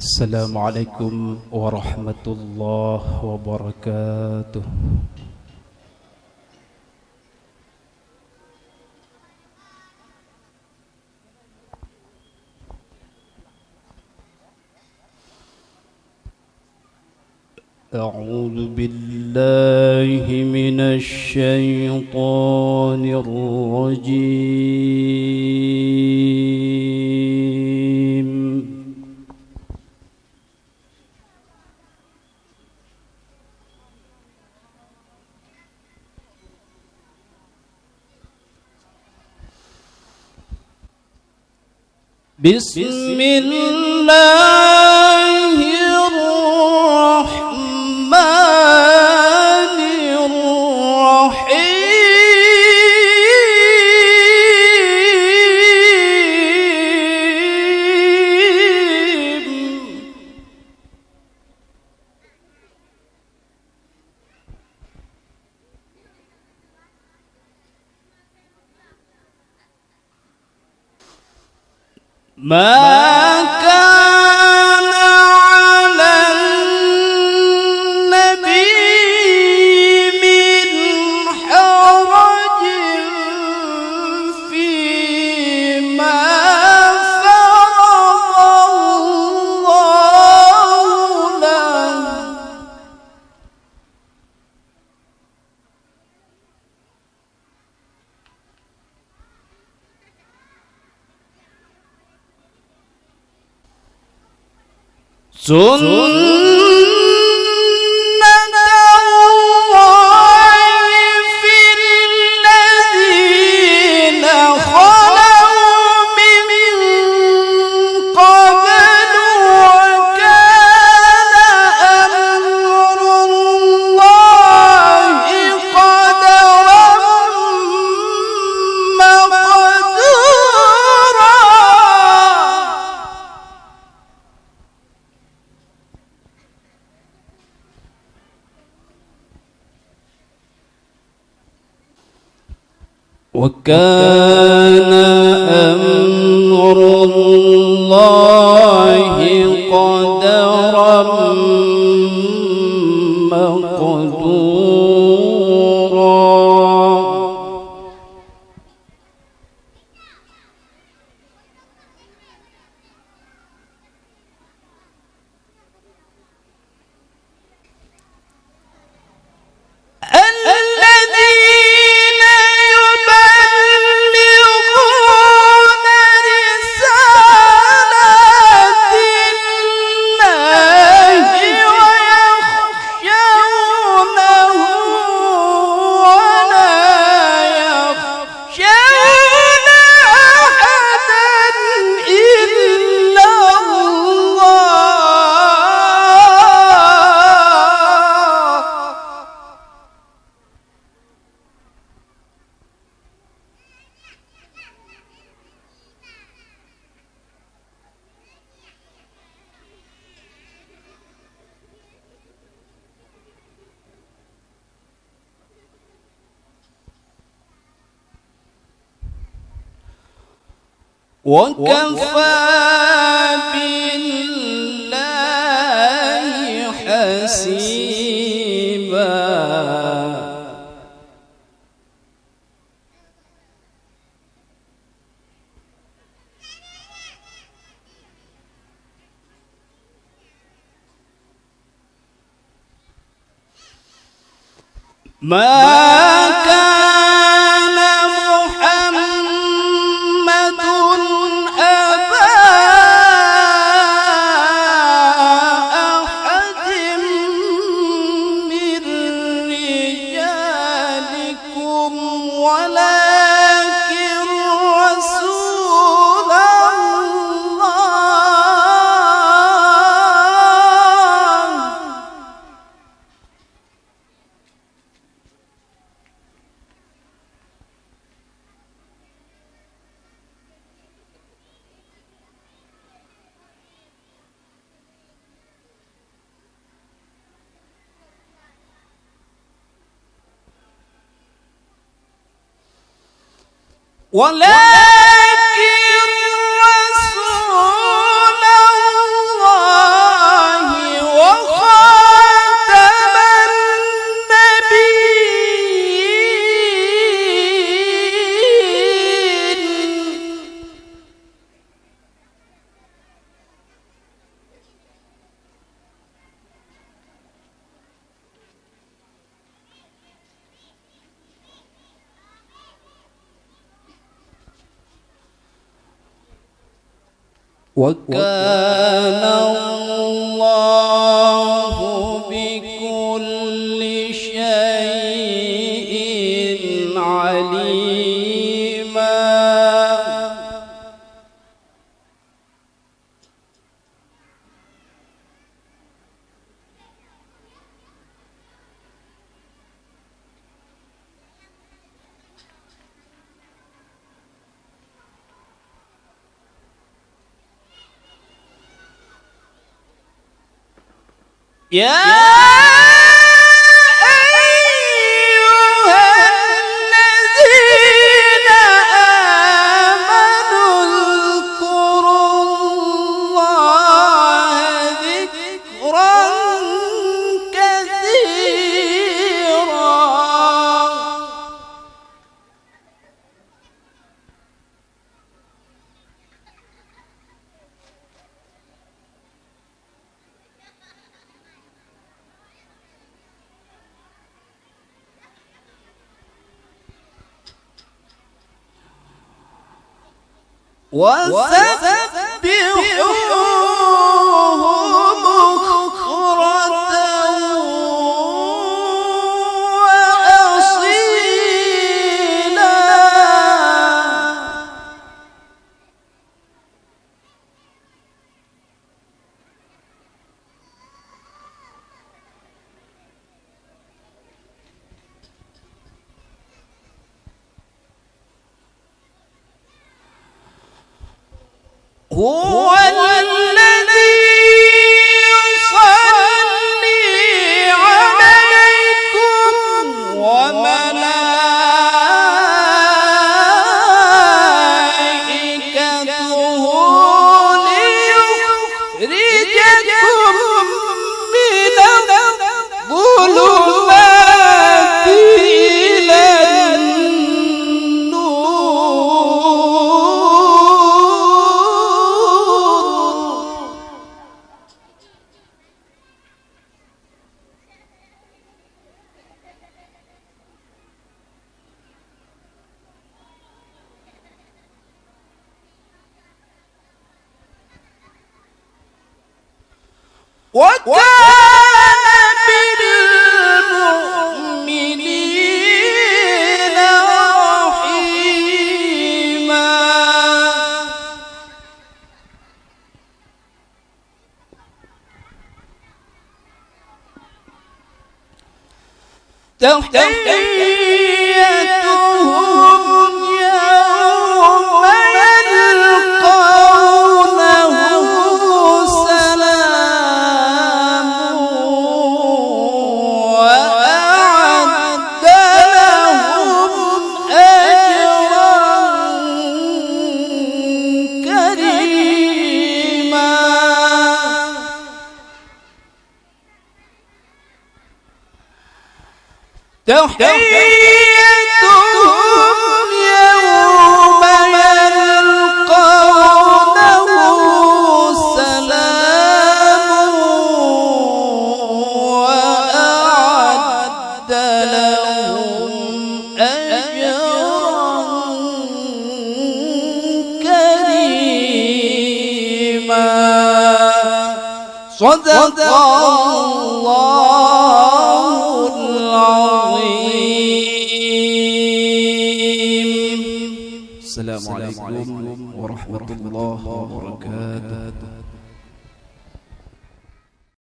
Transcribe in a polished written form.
السلام عليكم ورحمة الله وبركاته. أعوذ بالله من الشيطان الرجيم. بسم الله الرحمن الرحيم. ما كان على النبي من حرج فيما فرض الله له، سنة الله في الذين خلوا من قبل، وكان أمر الله قدرا مقدورا. وكان أمر الله قدرا مقدورا. الذين يبلغون رسالات الله ويخشونه ولا يخشون أحدا إلا الله. وكفى بالله حسيبا. ما كان محمد أبا أحد من رجالكم ولكن رسول الله. ولكن رسول الله وكان الله بكل شيء عليما. يا وسبحوه بكرة وأصيلا. هو الذي يصلي عليكم وملائكته ليخرجكم من الظلمات إلى وكان بالمؤمنين رحيما. تحيتهم يوم يلقونه سلام وأعد لهم أجرا كريما. تحيتهم يوم يلقونه سلام وأعد لهم أجرا كريما. صدق الله العظيم. السلام عليكم ورحمة الله وبركاته.